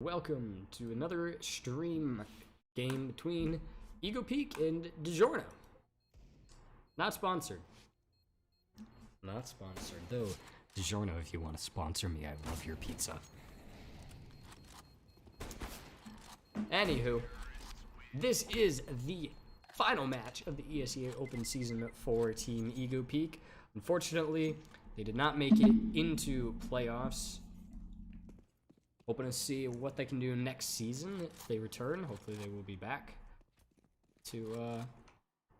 Welcome to another stream game between EgoPeek and DiGiorno. Not sponsored. Not sponsored, though. DiGiorno, if you want to sponsor me, I love your pizza. Anywho, this is the final match of the ESEA Open Season for Team EgoPeek. Unfortunately, they did not make it into playoffs. Hoping to see what they can do next season if they return. Hopefully they will be back to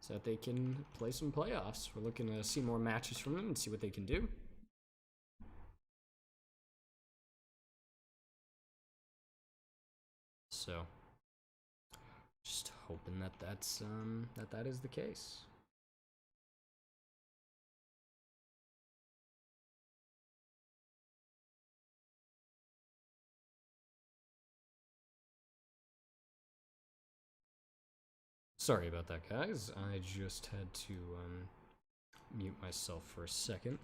so that they can play some playoffs. We're looking to see more matches from them and see what they can do. So, just hoping that that is the case. Sorry about that, guys. I just had to mute myself for a second.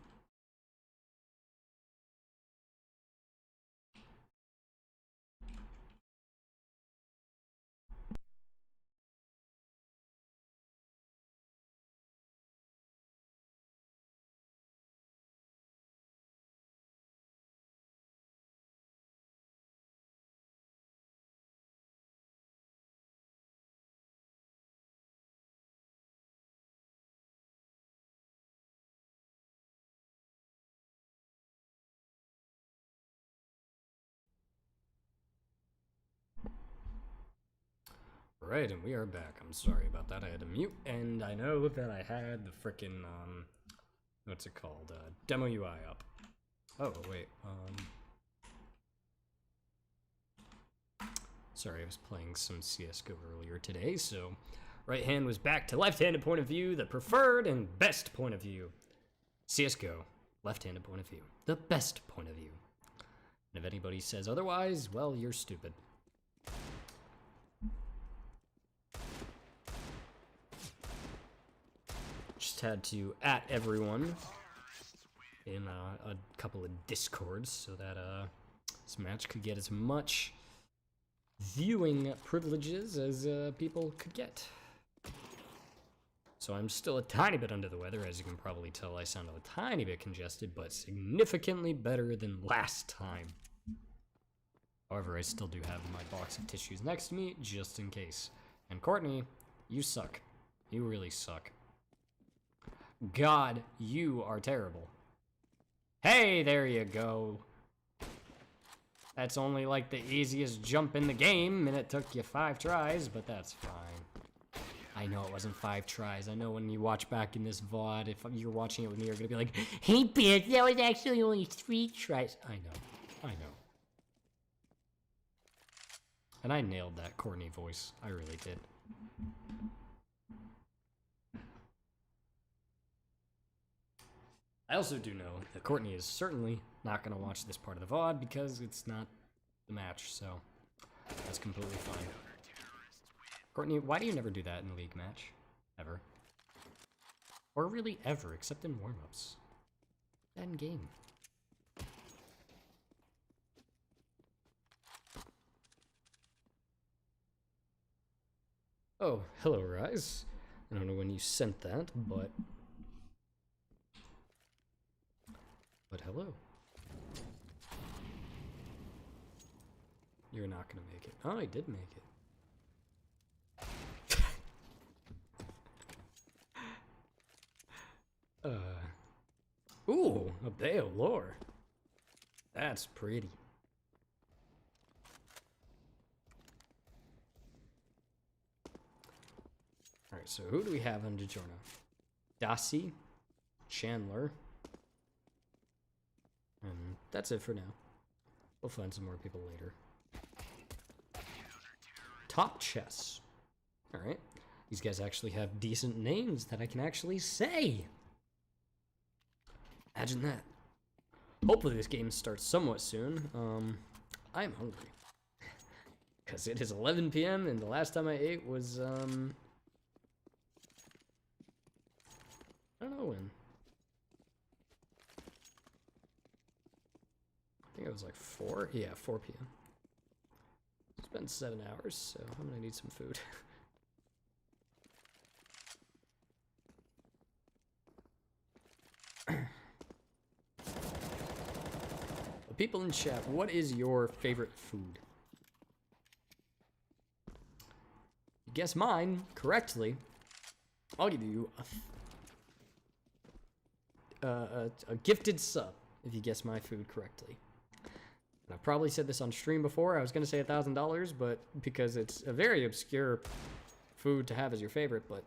Right, and we are back. I'm sorry about that. I had to mute, and I know that I had the frickin' what's it called? Demo UI up. Oh, wait, sorry, I was playing some CSGO earlier today, so right hand was back to left-handed point of view, the preferred and best point of view. CSGO, left-handed point of view, the best point of view. And if anybody says otherwise, well, you're stupid. Just had to @ everyone in a couple of discords so that this match could get as much viewing privileges as people could get. So I'm still a tiny bit under the weather. As you can probably tell, I sound a tiny bit congested, but significantly better than last time. However, I still do have my box of tissues next to me, just in case. And Courtney, you suck. You really suck. God, you are terrible. Hey, there you go. That's only like the easiest jump in the game, and it took you 5 tries, but that's fine. I know it wasn't 5 tries. I know when you watch back in this VOD, if you're watching it with me, you're gonna be like, hey, bitch, that was actually only 3 tries. I know. And I nailed that Courtney voice. I really did. I also do know that Courtney is certainly not going to watch this part of the VOD because it's not the match, so that's completely fine. Courtney, why do you never do that in a league match? Ever. Or really ever, except in warm-ups. End game. Oh, hello, Rise. I don't know when you sent that, but hello. You're not gonna make it. Oh, I did make it. Ooh, a Bayo lore. That's pretty. Alright, so who do we have on DiGiorno? Dasi, Chandler. And that's it for now. We'll find some more people later. Top Chess. Alright. These guys actually have decent names that I can actually say. Imagine that. Hopefully this game starts somewhat soon. I'm hungry. Because it is 11 p.m. and the last time I ate was, I don't know when. I think it was like 4? Yeah, 4 p.m. been 7 hours, so I'm gonna need some food. People in chat, what is your favorite food? You guess mine correctly, I'll give you a gifted sub if you guess my food correctly. And I've probably said this on stream before. I was gonna say $1,000, but because it's a very obscure food to have as your favorite, but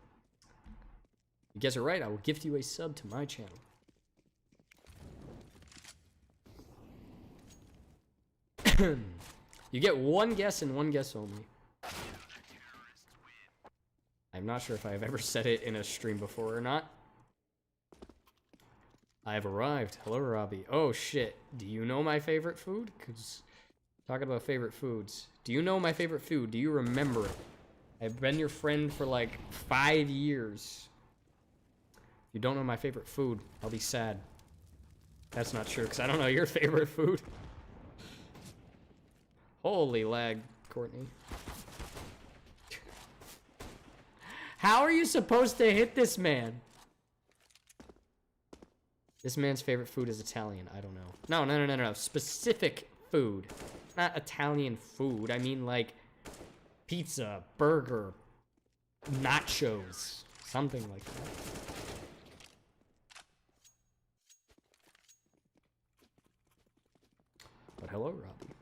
you guess it right, I will gift you a sub to my channel. You get one guess and one guess only. I'm not sure if I have ever said it in a stream before or not. I have arrived. Hello, Robbie. Oh, shit. Do you know my favorite food? Because talking about favorite foods. Do you know my favorite food? Do you remember it? I've been your friend for like 5 years. If you don't know my favorite food, I'll be sad. That's not true, because I don't know your favorite food. Holy lag, Courtney. How are you supposed to hit this man? This man's favorite food is Italian. I don't know. No. Specific food. Not Italian food. I mean, like, pizza, burger, nachos. Something like that. But hello, Robbie.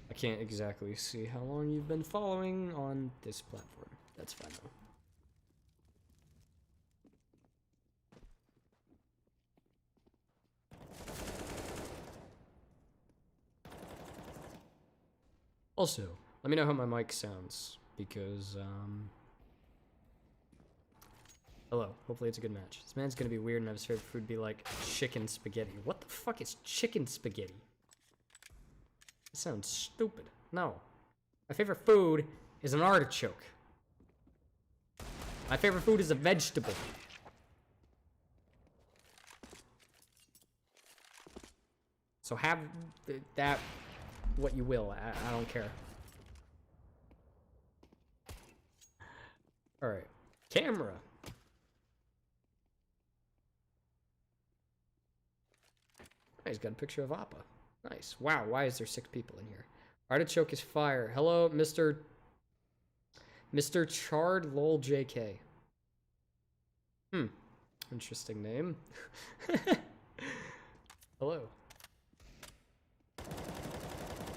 I can't exactly see how long you've been following on this platform. That's fine though. Also, let me know how my mic sounds, because, hello, hopefully it's a good match. This man's gonna be weird and have his favorite food be like chicken spaghetti. What the fuck is chicken spaghetti? That sounds stupid. No. My favorite food is an artichoke. My favorite food is a vegetable. So have that what you will. I don't care. Alright. Camera. He's got a picture of Appa. Nice. Wow, why is there 6 people in here? Artichoke is fire. Hello, Mr. Chard Lol JK. Interesting name. Hello.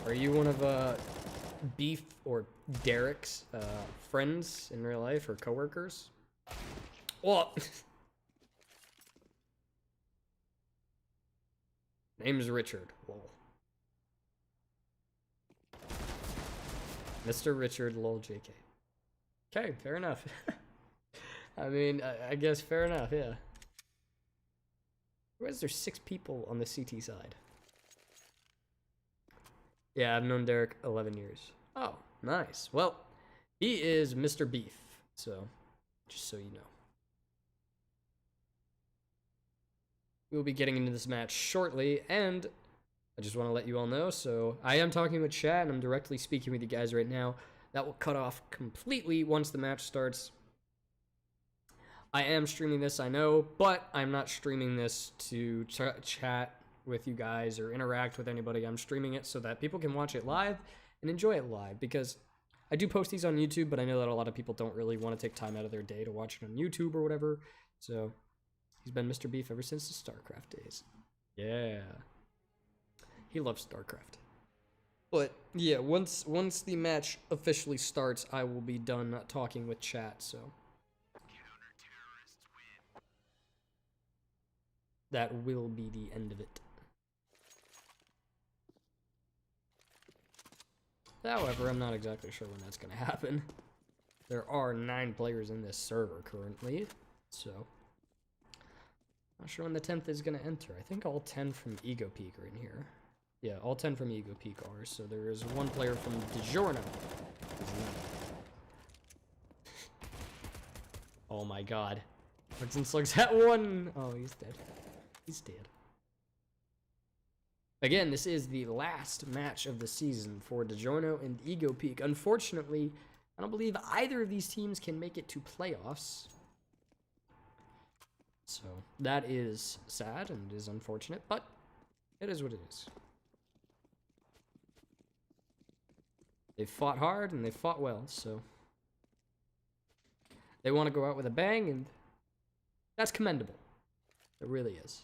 Are you one of Beef or Derek's friends in real life or coworkers? What? Name's Richard. Lol. Mr. Richard Lol JK. Okay, fair enough. I mean, I guess fair enough, yeah. Why is there 6 people on the CT side? Yeah, I've known Derek 11 years. Oh, nice. Well, he is Mr. Beef, so just so you know. We'll be getting into this match shortly, and I just want to let you all know, so I am talking with chat, and I'm directly speaking with you guys right now. That will cut off completely once the match starts. I am streaming this, I know, but I'm not streaming this to chat with you guys or interact with anybody. I'm streaming it so that people can watch it live and enjoy it live, because I do post these on YouTube, but I know that a lot of people don't really want to take time out of their day to watch it on YouTube or whatever, so he's been Mr. Beef ever since the StarCraft days. Yeah. He loves StarCraft. But yeah, once the match officially starts, I will be done talking with chat, so that will be the end of it. However, I'm not exactly sure when that's going to happen. There are 9 players in this server currently, so not sure when the 10th is going to enter. I think all 10 from EgoPeek are in here. Yeah, all 10 from EgoPeek are, so there is 1 player from DiGiorno. Oh my god. Hudson slugs at 1. Oh, he's dead. He's dead. Again, this is the last match of the season for DiGiorno and EgoPeek. Unfortunately, I don't believe either of these teams can make it to playoffs. So that is sad and is unfortunate, but it is what it is. They fought hard and they fought well, so they want to go out with a bang, and that's commendable. It really is.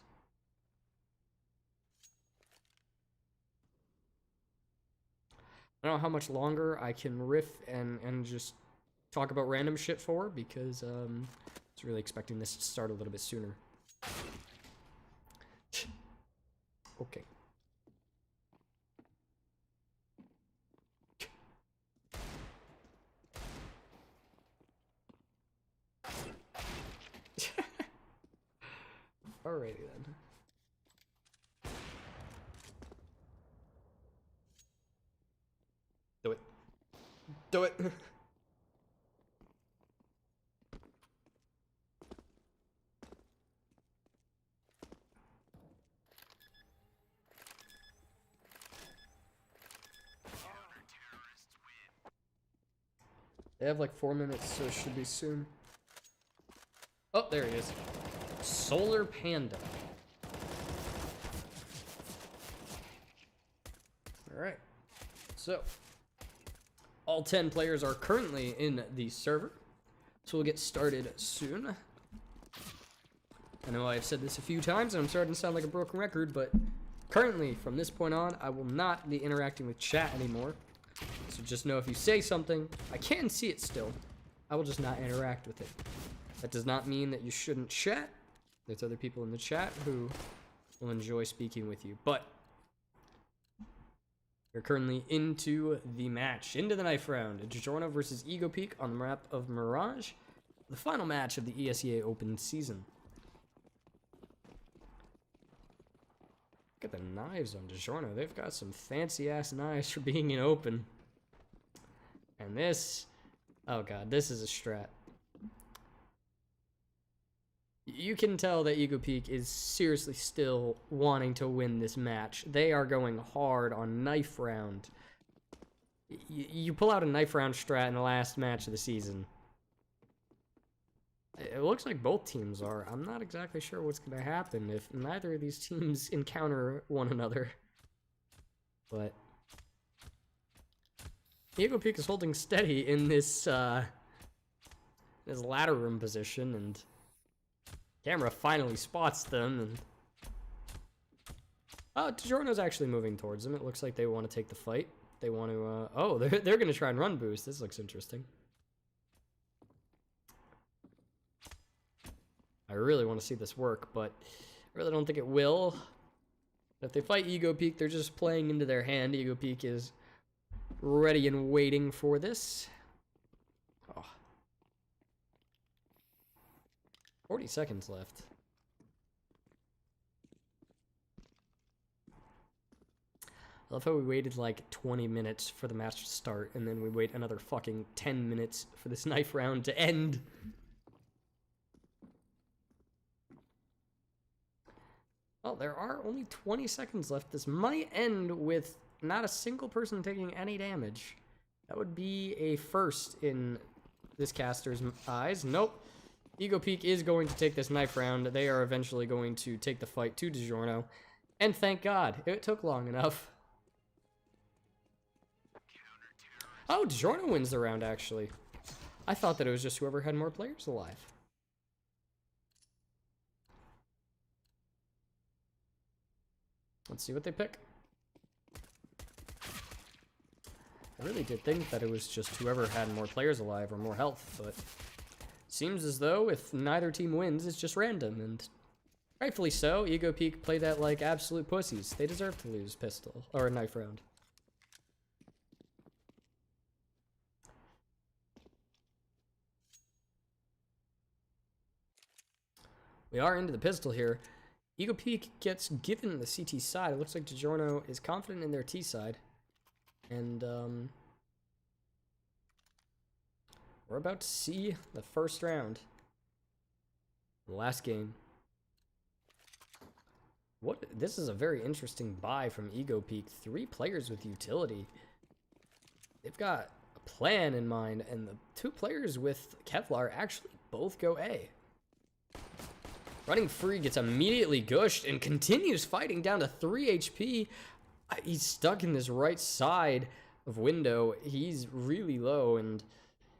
I don't know how much longer I can riff and just talk about random shit for, because I was really expecting this to start a little bit sooner. Okay. Alrighty then. Do it. Do it. They have like 4 minutes, so it should be soon. Oh, there he is. Solar Panda. Alright. So, all 10 players are currently in the server, so we'll get started soon. I know I've said this a few times, and I'm starting to sound like a broken record, but currently, from this point on, I will not be interacting with chat anymore. So just know if you say something, I can see it still. I will just not interact with it. That does not mean that you shouldn't chat. There's other people in the chat who will enjoy speaking with you. But we're currently into the match, into the knife round. DiGiorno versus EgoPeek on the map of Mirage, the final match of the ESEA Open season. Look at the knives on DiGiorno. They've got some fancy-ass knives for being in Open. And this... oh god, this is a strat. You can tell that EgoPeek is seriously still wanting to win this match. They are going hard on knife round. You pull out a knife round strat in the last match of the season. It looks like both teams are. I'm not exactly sure what's going to happen if neither of these teams encounter one another. But EgoPeek is holding steady in this ladder room position, and camera finally spots them. And oh, DiGiorno's actually moving towards them. It looks like they want to take the fight. They want to. Oh, they're going to try and run boost. This looks interesting. I really want to see this work, but I really don't think it will. If they fight EgoPeek, they're just playing into their hand. EgoPeek is ready and waiting for this. Oh. 40 seconds left. I love how we waited like 20 minutes for the match to start, and then we wait another fucking 10 minutes for this knife round to end. Well, there are only 20 seconds left. This might end with not a single person taking any damage. That would be a first in this caster's eyes. Nope. EgoPeek is going to take this knife round. They are eventually going to take the fight to DiGiorno. And thank God, it took long enough. Oh, DiGiorno wins the round, actually. I thought that it was just whoever had more players alive. Let's see what they pick. I really did think that it was just whoever had more players alive or more health, but seems as though if neither team wins, it's just random, and rightfully so. EgoPeek play that like absolute pussies. They deserve to lose pistol or a knife round. We are into the pistol here. EgoPeek gets given the CT side. It looks like DiGiorno is confident in their T side. And we're about to see the first round. The last game. This is a very interesting buy from EgoPeek. 3 players with utility. They've got a plan in mind, and the 2 players with Kevlar actually both go A. Running free gets immediately gushed and continues fighting down to 3 HP. He's stuck in this right side of window. He's really low, and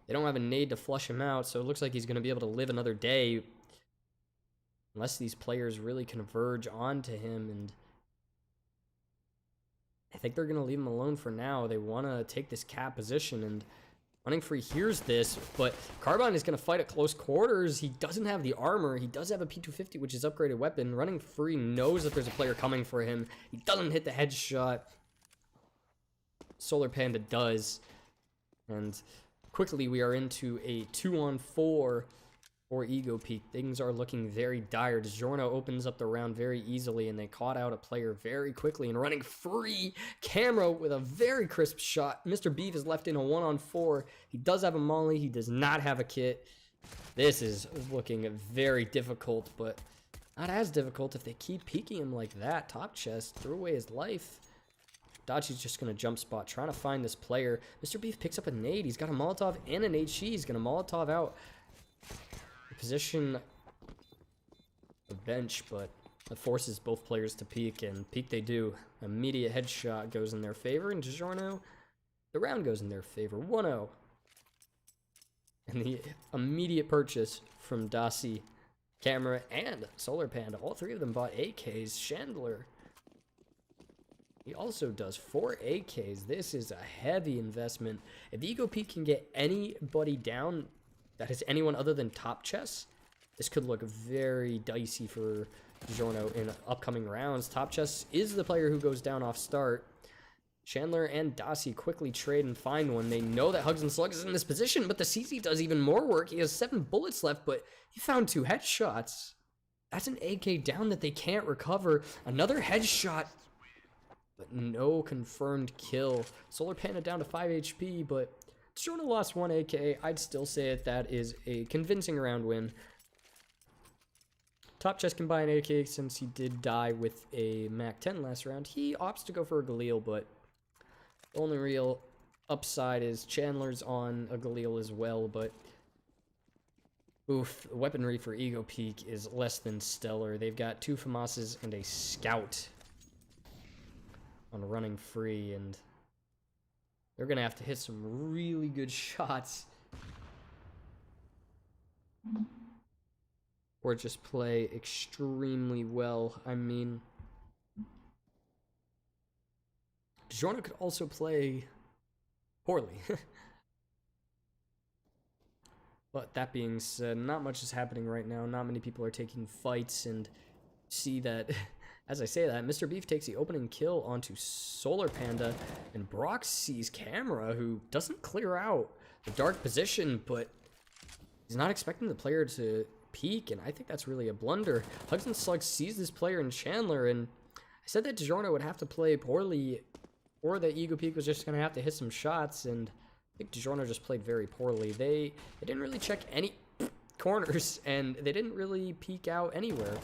they don't have a nade to flush him out, so it looks like he's going to be able to live another day. Unless these players really converge onto him, and I think they're going to leave him alone for now. They want to take this cap position, and Running Free hears this, but Carbine is going to fight at close quarters. He doesn't have the armor. He does have a P250, which is upgraded weapon. Running Free knows that there's a player coming for him. He doesn't hit the headshot. Solar Panda does, and quickly we are into a 2-on-4 for EgoPeek. Things are looking very dire. DiGiorno opens up the round very easily, and they caught out a player very quickly. And Running Free, Camera with a very crisp shot. Mr. Beef is left in a 1-on-4. He does have a molly. He does not have a kit. This is looking very difficult, but not as difficult if they keep peeking him like that. Top chest, threw away his life. Dachi's just going to jump spot, trying to find this player. Mr. Beef picks up a nade. He's got a Molotov and an HE. He's going to Molotov out. Position the bench, but it forces both players to peek, and peek they do. Immediate headshot goes in their favor, and DiGiorno, the round goes in their favor. 1-0. And the immediate purchase from Dasi, Camera, and Solar Panda. All 3 of them bought AKs. Chandler, he also does 4 AKs. This is a heavy investment. If EgoPeek can get anybody down that is anyone other than Top Chess, this could look very dicey for DiGiorno in upcoming rounds. Top Chess is the player who goes down off start. Chandler and Dasi quickly trade and find one. They know that Hugs and Slugs is in this position, but the CZ does even more work. He has 7 bullets left, but he found 2 headshots. That's an AK down that they can't recover. Another headshot, but no confirmed kill. Solar Panda down to 5 HP, but DiGiorno lost 1 AK. I'd still say that is a convincing round win. Top Chest can buy an AK since he did die with a MAC-10 last round. He opts to go for a Galil, but the only real upside is Chandler's on a Galil as well, but oof, the weaponry for EgoPeek is less than stellar. They've got 2 FAMASes and a Scout on Running Free, and they're going to have to hit some really good shots or just play extremely well. I mean, DiGiorno could also play poorly. But that being said, not much is happening right now. Not many people are taking fights, and see that as I say that, Mr. Beef takes the opening kill onto Solar Panda, and Brock sees Camera, who doesn't clear out the dark position, but he's not expecting the player to peek, and I think that's really a blunder. Hugs and Slugs sees this player in Chandler, and I said that DiGiorno would have to play poorly, or that EgoPeek was just going to have to hit some shots, and I think DiGiorno just played very poorly. They didn't really check any corners, and they didn't really peek out anywhere.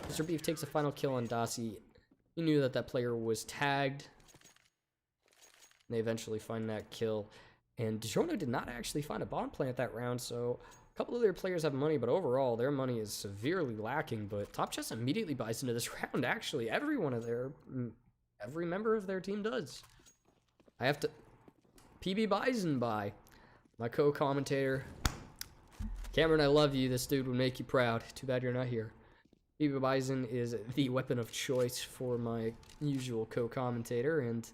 Mr. Beef takes a final kill on Dasi. He knew that that player was tagged. They eventually find that kill. And DiGiorno did not actually find a bomb plant that round, so a couple of their players have money, but overall, their money is severely lacking. But Top Chess immediately buys into this round, actually. Every member of their team does. I have to PB Bison buy. My co-commentator. Cameron, I love you. This dude would make you proud. Too bad you're not here. PB Bison is the weapon of choice for my usual co-commentator, and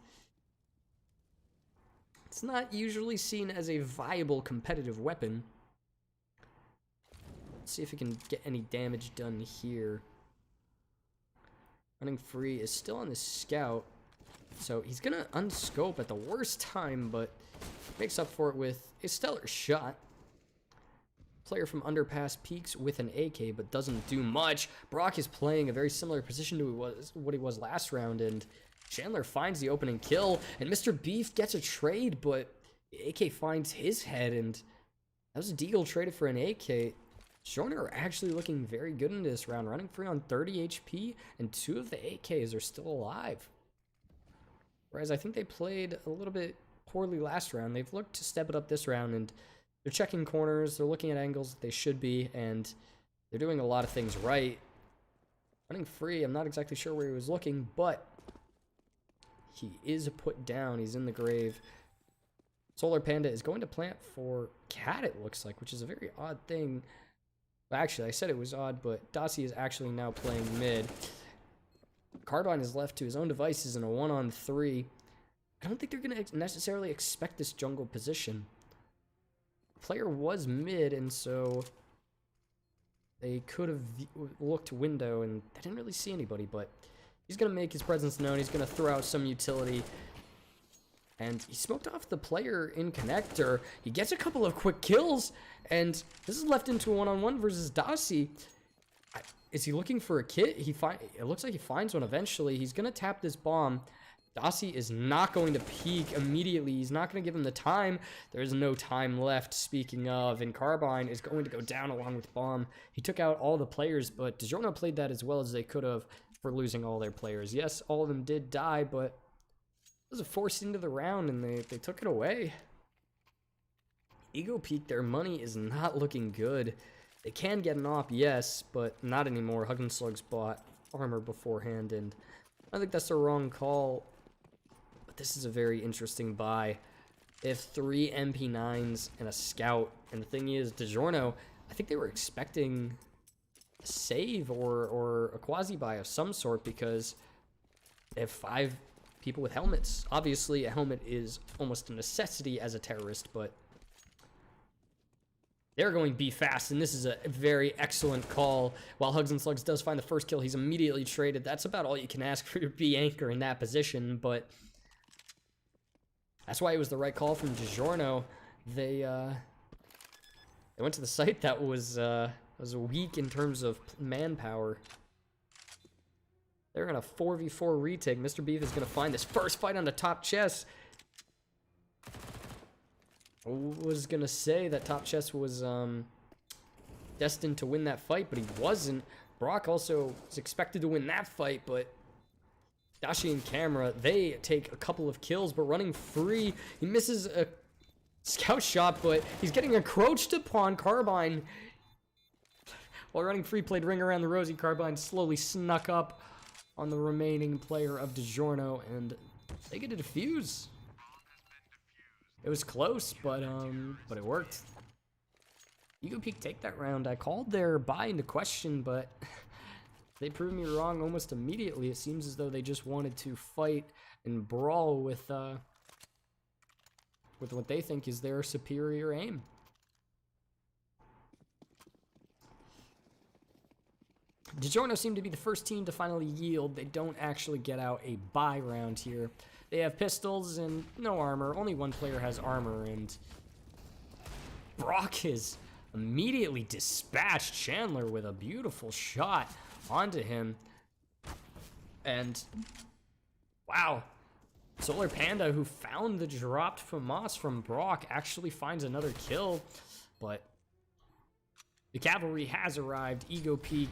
it's not usually seen as a viable competitive weapon. Let's see if we can get any damage done here. Running Free is still on the Scout, so he's gonna unscope at the worst time, but makes up for it with a stellar shot. Player from Underpass peeks with an AK, but doesn't do much. Brock is playing a very similar position to what he was last round, and Chandler finds the opening kill, and Mr. Beef gets a trade, but the AK finds his head, and that was a Deagle traded for an AK. DiGiorno are actually looking very good in this round, running free on 30 HP, and 2 of the AKs are still alive. Whereas I think they played a little bit poorly last round. They've looked to step it up this round, and they're checking corners, they're looking at angles that they should be, and they're doing a lot of things right. Running free, I'm not exactly sure where he was looking, but he is put down. He's in the grave. Solar Panda is going to plant for Cat, it looks like, which is a very odd thing. Well, actually, I said it was odd, but Dossie is actually now playing mid. Carbine is left to his own devices in a 1-on-3. I don't think they're going to necessarily expect this jungle position. The player was mid, and so they could have looked window, and they didn't really see anybody, but he's going to make his presence known. He's going to throw out some utility. And he smoked off the player in connector. He gets a couple of quick kills, and this is left into a 1-on-1 versus Dossie. Is he looking for a kit? It looks like he finds one eventually. He's going to tap this bomb. Dossie is not going to peek immediately. He's not going to give him the time. There's no time left, speaking of, and Carbine is going to go down along with bomb. He took out all the players, but DiGiorno played that as well as they could have for losing all their players. Yes, all of them did die, but it was a forced into the round, and they took it away. EgoPeek, their money is not looking good. They can get an op, yes, but not anymore. Hug and Slugs bought armor beforehand, and I think that's the wrong call. But this is a very interesting buy. They have 3 MP9s and a scout, and the thing is, DiGiorno, I think they were expecting a save or a quasi-buy of some sort, because they have 5 people with helmets. Obviously, a helmet is almost a necessity as a terrorist, but they're going B fast, and this is a very excellent call. While Hugs and Slugs does find the first kill, he's immediately traded. That's about all you can ask for your B anchor in that position, but that's why it was the right call from DiGiorno. They went to the site that was weak in terms of manpower. They're gonna 4v4 retake. Mr. Beef is gonna find this first fight on the top chest. I was gonna say that top chest was destined to win that fight, but he wasn't. Brock also is expected to win that fight, but Dashi and Camera, they take a couple of kills, but running free, he misses a scout shot, but he's getting encroached upon. Carbine, while running free, played Ring Around the Rosie. Carbine slowly snuck up on the remaining player of DiGiorno, and they get a defuse. It was close, but it worked. EgoPeek take that round. I called their buy into question, but they proved me wrong almost immediately. It seems as though they just wanted to fight and brawl with what they think is their superior aim. DiGiorno seemed to be the first team to finally yield. They don't actually get out a buy round here. They have pistols and no armor. Only one player has armor, and Brock is immediately dispatched Chandler with a beautiful shot onto him. And wow, Solar Panda, who found the dropped FAMAS from Brock, actually finds another kill, but the cavalry has arrived. EgoPeek,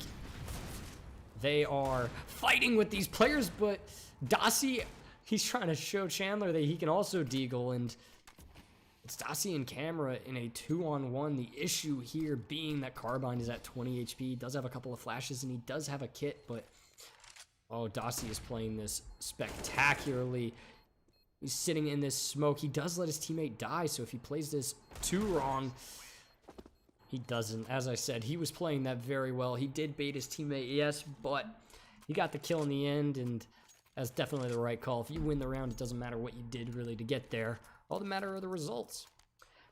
they are fighting with these players, but Dossie, he's trying to show Chandler that he can also deagle, and it's Dossie and Camera in a 2-on-1. The issue here being that Carbine is at 20 HP. He does have a couple of flashes, and he does have a kit, but oh, Dossie is playing this spectacularly. He's sitting in this smoke. He does let his teammate die, so if he plays this too wrong, he doesn't. As I said, he was playing that very well. He did bait his teammate, yes, but he got the kill in the end, and that's definitely the right call. If you win the round, it doesn't matter what you did really to get there. All that matter are the results.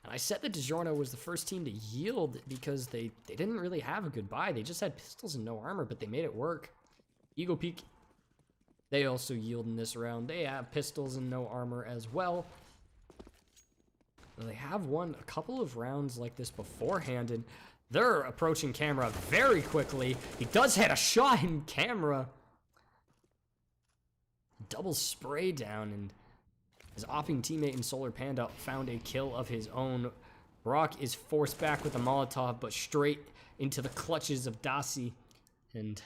And I said that DiGiorno was the first team to yield because they didn't really have a good buy. They just had pistols and no armor, but they made it work. EgoPeek, they also yield in this round. They have pistols and no armor as well. They have won a couple of rounds like this beforehand, and they're approaching Camera very quickly. He does hit a shot in Camera. Double spray down, and his opping teammate in Solar Panda found a kill of his own. Brock is forced back with a Molotov, but straight into the clutches of Dasi. And,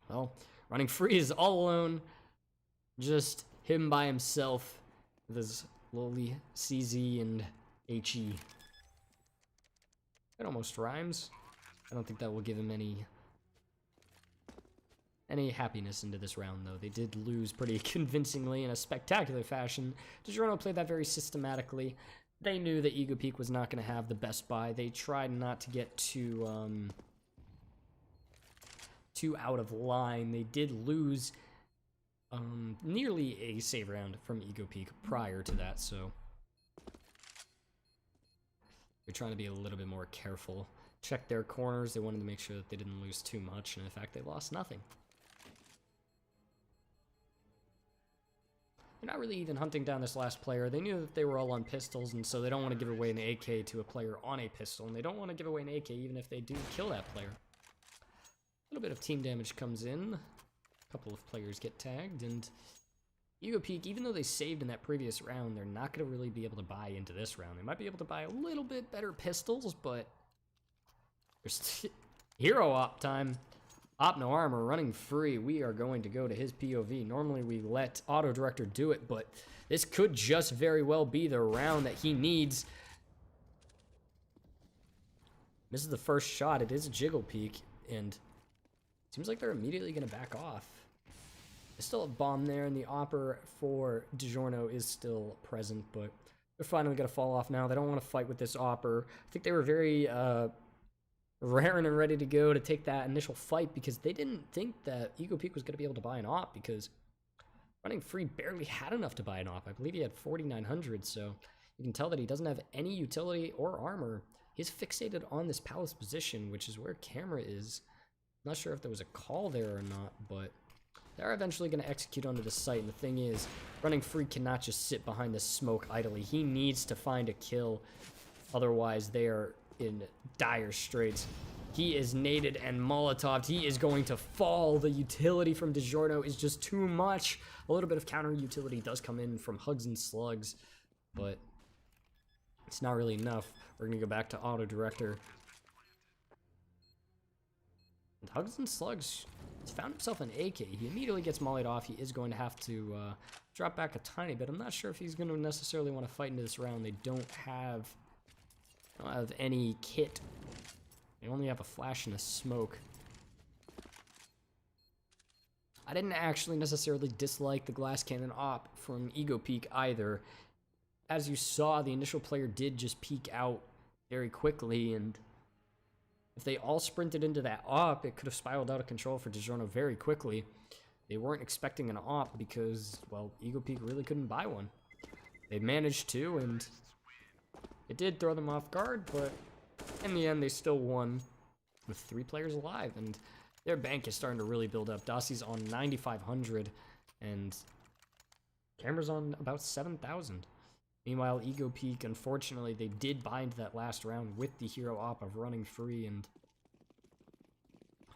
well, running free is all alone. Just him by himself with his lowly CZ and HE. It almost rhymes. I don't think that will give him any happiness into this round, though. They did lose pretty convincingly in a spectacular fashion. DiGiorno played that very systematically. They knew that EgoPeek was not going to have the best buy. They tried not to get too out of line. They did lose nearly a save round from EgoPeek prior to that, so they're trying to be a little bit more careful. Check their corners. They wanted to make sure that they didn't lose too much, and in fact, they lost nothing. They're not really even hunting down this last player. They knew that they were all on pistols, and so they don't want to give away an AK to a player on a pistol, and they don't want to give away an AK even if they do kill that player. A little bit of team damage comes in. A couple of players get tagged, and EgoPeek, even though they saved in that previous round, they're not going to really be able to buy into this round. They might be able to buy a little bit better pistols, but there's hero op time. Op no armor running free. We are going to go to his POV. Normally we let auto director do it, but this could just very well be the round that he needs. This is the first shot. It is a jiggle peek, and seems like they're immediately going to back off. There's still a bomb there, and the opper for DiGiorno is still present, but they're finally going to fall off now. They don't want to fight with this opper. I think they were very raring and ready to go to take that initial fight because they didn't think that EgoPeek was going to be able to buy an op because running free barely had enough to buy an op. I believe he had 4,900, so you can tell that he doesn't have any utility or armor. He's fixated on this palace position, which is where camera is. I'm not sure if there was a call there or not, but they're eventually going to execute onto the site, and the thing is, running free cannot just sit behind this smoke idly. He needs to find a kill, otherwise they are in dire straits. He is naded and Molotoved. He is going to fall. The utility from DiGiorno is just too much. A little bit of counter utility does come in from Hugs and Slugs, but it's not really enough. We're going to go back to auto director. And Hugs and Slugs has found himself an AK. He immediately gets mollied off. He is going to have to drop back a tiny bit. I'm not sure if he's going to necessarily want to fight into this round. They don't have any kit. They only have a flash and a smoke. I didn't actually necessarily dislike the glass cannon op from EgoPeek either. As you saw, the initial player did just peek out very quickly, and if they all sprinted into that op, it could have spiraled out of control for DiGiorno very quickly. They weren't expecting an op because, well, EgoPeek really couldn't buy one. They managed to, and it did throw them off guard, but in the end, they still won with 3 players alive, and their bank is starting to really build up. Dasi's on 9,500, and Camera's on about 7,000. Meanwhile, EgoPeek, unfortunately, they did buy into that last round with the hero op of running free, and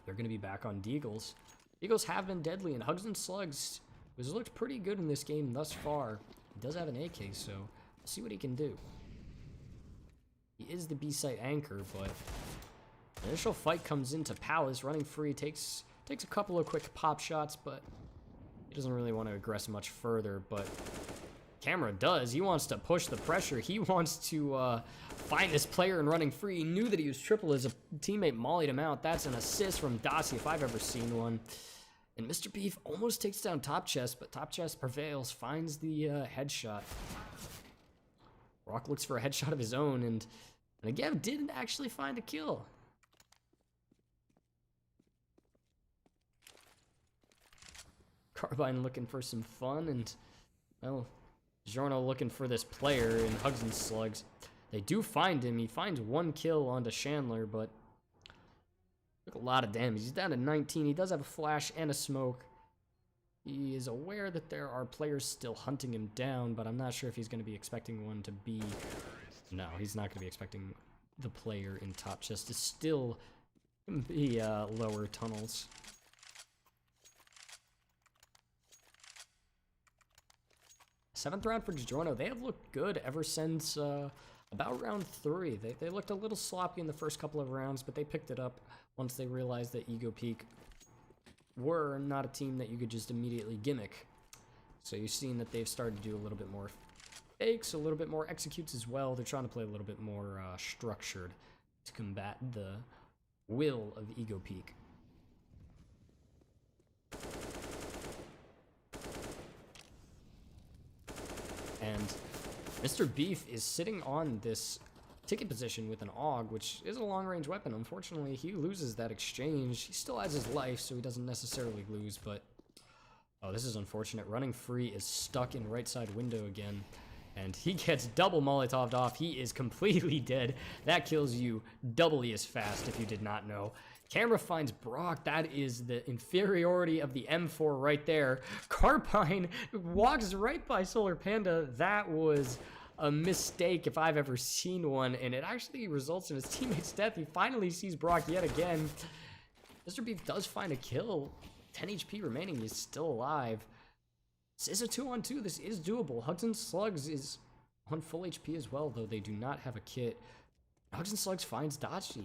they're going to be back on Deagles. Deagles have been deadly, and Hugs and Slugs has looked pretty good in this game thus far. He does have an AK, so we'll see what he can do. He is the B-site anchor, but the initial fight comes into Palace. Running free takes a couple of quick pop shots, but he doesn't really want to aggress much further. But Camera does. He wants to push the pressure. He wants to find this player and running free. He knew that he was triple as a teammate mollied him out. That's an assist from Dasi if I've ever seen one. And Mr. Beef almost takes down Top Chest, but Top Chest prevails, finds the headshot. Brock looks for a headshot of his own, and again, didn't actually find a kill. Carbine looking for some fun, and, well, DiGiorno looking for this player in Hugs and Slugs. They do find him. He finds 1 kill onto Chandler, but took a lot of damage. He's down to 19. He does have a flash and a smoke. He is aware that there are players still hunting him down, but I'm not sure if he's going to be expecting one to be... No, he's not going to be expecting the player in Top Chest to still be lower tunnels. Seventh round for DiGiorno. They have looked good ever since about round 3. They looked a little sloppy in the first couple of rounds, but they picked it up once they realized that EgoPeek were not a team that you could just immediately gimmick. So you've seen that they've started to do a little bit more fakes, a little bit more executes as well. They're trying to play a little bit more structured to combat the will of EgoPeek. And Mr. Beef is sitting on this ticket position with an AUG, which is a long-range weapon. Unfortunately, he loses that exchange. He still has his life, so he doesn't necessarily lose, but... Oh, this is unfortunate. Running free is stuck in right side window again, and he gets double Molotov'd off. He is completely dead. That kills you doubly as fast if you did not know. Camera finds Brock. That is the inferiority of the M4 right there. Carbine walks right by Solar Panda. That was a mistake if I've ever seen one, and it actually results in his teammate's death. He finally sees Brock yet again. Mr. Beef does find a kill. 10 HP remaining. He's still alive. This is a 2-on-2. This is doable. Hugs and Slugs is on full HP as well, though they do not have a kit. Hugs and Slugs finds Dasi.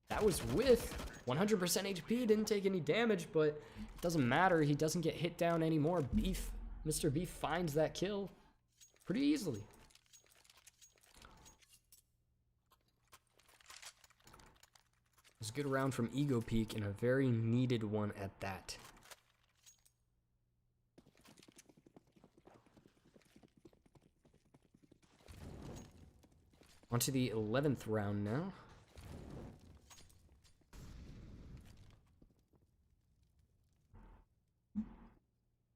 That was with 100% HP, didn't take any damage, but it doesn't matter. He doesn't get hit down anymore. Mr. Beef finds that kill pretty easily. It was a good round from EgoPeek and a very needed one at that. On to the 11th round now.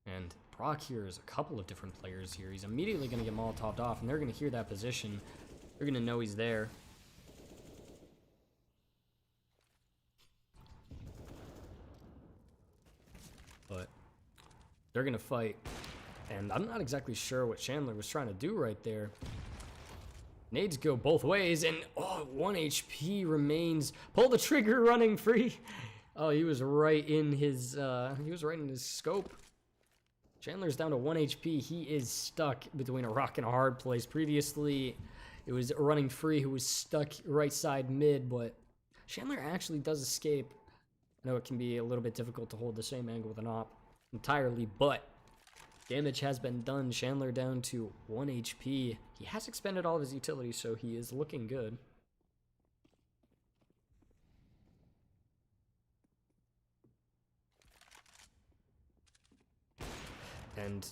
And Brock here is a couple of different players here. He's immediately going to get Molotov'd off, and they're going to hear that position. They're going to know he's there. But they're going to fight. And I'm not exactly sure what Chandler was trying to do right there. Nades go both ways, and oh, 1 HP remains. Pull the trigger, running free. Oh, he was right in his scope. Chandler's down to 1 HP. He is stuck between a rock and a hard place. Previously, it was running free who was stuck right side mid, but Chandler actually does escape. I know it can be a little bit difficult to hold the same angle with an op entirely, but damage has been done. Chandler down to 1 HP. He has expended all of his utility, so he is looking good. And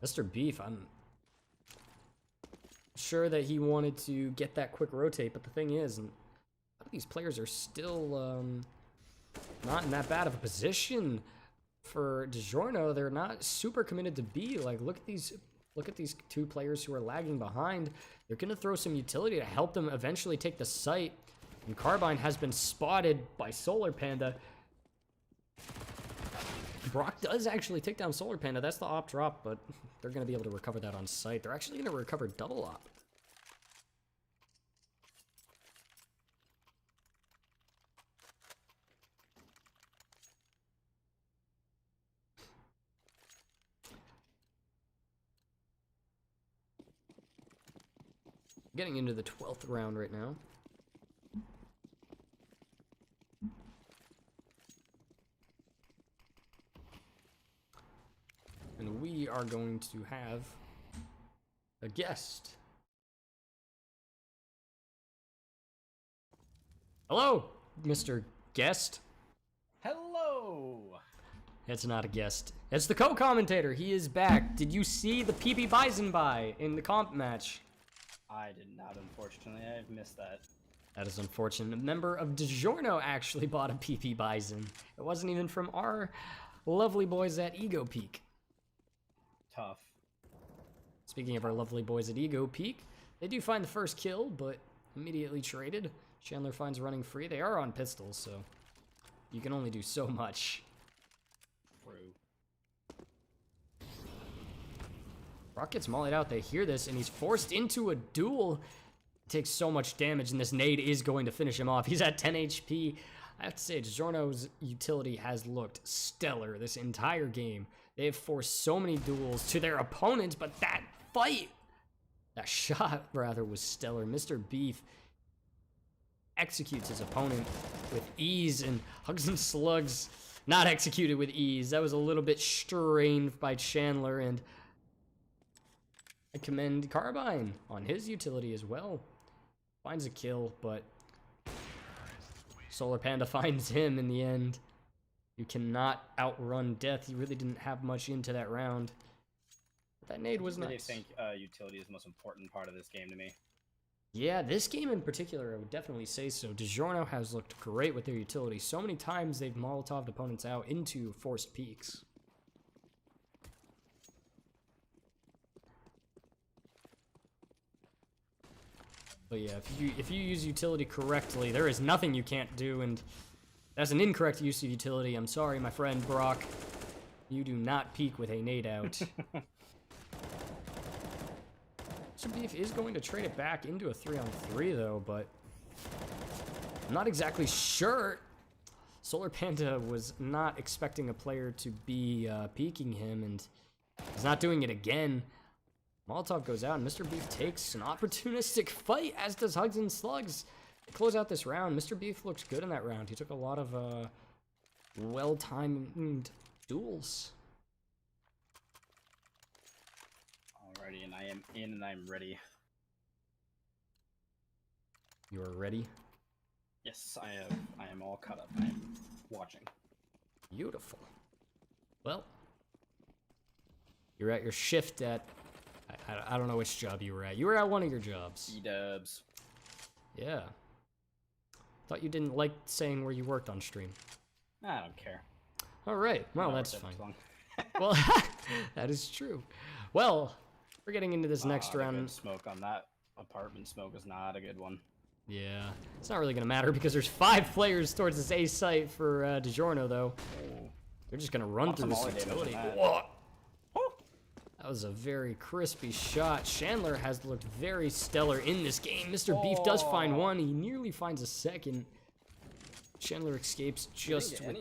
Mr. Beef, I'm sure that he wanted to get that quick rotate, but the thing is, a lot of these players are still not in that bad of a position. For DiGiorno, they're not super committed to B. Like, look at these two players who are lagging behind. They're gonna throw some utility to help them eventually take the site. And Carbine has been spotted by Solar Panda. Brock does actually take down Solar Panda. That's the op drop, but they're gonna be able to recover that on site. They're actually gonna recover double op. Getting into the 12th round right now. And we are going to have a guest. Hello, Mr. Guest. Hello. It's not a guest. It's the co-commentator. He is back. Did you see the PP Bison buy in the comp match? I did not, unfortunately. I've missed that. That is unfortunate. A member of DiGiorno actually bought a PP Bison. It wasn't even from our lovely boys at EgoPeek. Tough. Speaking of our lovely boys at EgoPeek, they do find the first kill, but immediately traded. Chandler finds running free. They are on pistols, so you can only do so much. True. Brock gets mollied out. They hear this, and he's forced into a duel. Takes so much damage, and this nade is going to finish him off. He's at 10 HP. I have to say, DiGiorno's utility has looked stellar this entire game. They have forced so many duels to their opponents, but that fight That shot, rather, was stellar. Mr. Beef executes his opponent with ease, and Hugs and Slugs not executed with ease. That was a little bit strained by Chandler, and I commend Carbine on his utility as well. Finds a kill, but Solar Panda finds him in the end. You cannot outrun death. He really didn't have much into that round. But that nade was nice. I think utility is the most important part of this game to me. Yeah, this game in particular, I would definitely say so. DiGiorno has looked great with their utility. So many times they've Molotov'd opponents out into forced peaks. But yeah, if you use utility correctly, there is nothing you can't do, and that's an incorrect use of utility. I'm sorry, my friend Brock. You do not peek with a nade out. Mr. Beef is going to trade it back into a 3-on-3 though, but I'm not exactly sure. Solar Panda was not expecting a player to be peeking him, and he's not doing it again. Molotov goes out, and Mr. Beef takes an opportunistic fight, as does Hugs and Slugs. To close out this round, Mr. Beef looks good in that round. He took a lot of well-timed duels. Alrighty, and I am in and I'm ready. You are ready? Yes, I am all caught up. I am watching. Beautiful. Well, you're at your shift at... I don't know which job you were at. You were at one of your jobs. E-dubs. Yeah. Thought you didn't like saying where you worked on stream. I don't care. All right. Well, I that's worked fine. at Well, that is true. Well, we're getting into this next the round. good smoke on that apartment smoke is not a good one. Yeah. It's not really going to matter because there's 5 players towards this A site for DiGiorno, though. Oh. They're just going to run through this utility. Whoa. That was a very crispy shot. Chandler has looked very stellar in this game. Mr. Beef does find one. He nearly finds a second. Chandler escapes just with...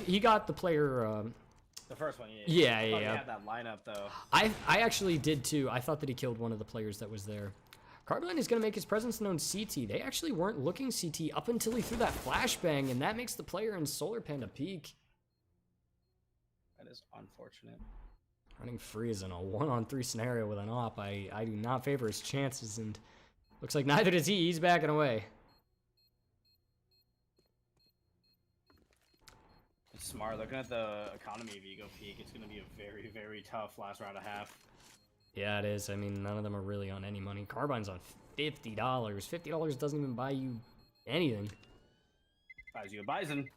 he got the player... The first one, yeah. I thought he had that lineup, though. I actually did, too. I thought that he killed one of the players that was there. Carbine is going to make his presence known CT. They actually weren't looking CT up until he threw that flashbang, and that makes the player in Solar Panda peek. That is unfortunate. Running free is in a 1-on-3 scenario with an op. I do not favor his chances, and looks like neither does he. He's backing away. It's smart. Looking at the economy of EgoPeek, it's going to be a very, very tough last round and a half. Yeah, it is. I mean, none of them are really on any money. Carbine's on $50. $50 doesn't even buy you anything. Buys you a bison.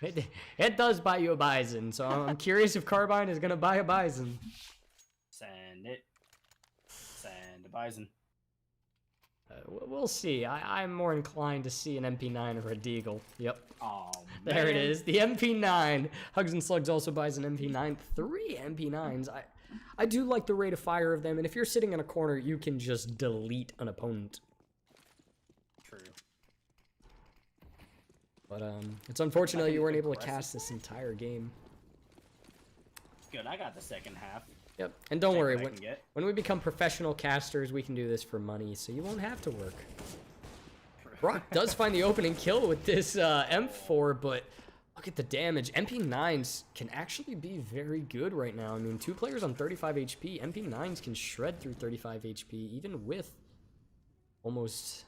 It does buy you a bison, so I'm curious if Carbine is going to buy a bison. Send it. Send a bison. We'll see. I'm more inclined to see an MP9 or a Deagle. Yep. Oh, there man. it is. The MP9. Hugs and Slugs also buys an MP9. 3 MP9s. I do like the rate of fire of them, and if you're sitting in a corner, you can just delete an opponent. True. But it's unfortunate that you weren't able to cast this entire game. Good, I got the second half. Yep, and don't worry, when we become professional casters, we can do this for money, so you won't have to work. Brock does find the opening kill with this M4, but look at the damage. MP9s can actually be very good right now. I mean, 2 players on 35 HP. MP9s can shred through 35 HP, even with almost...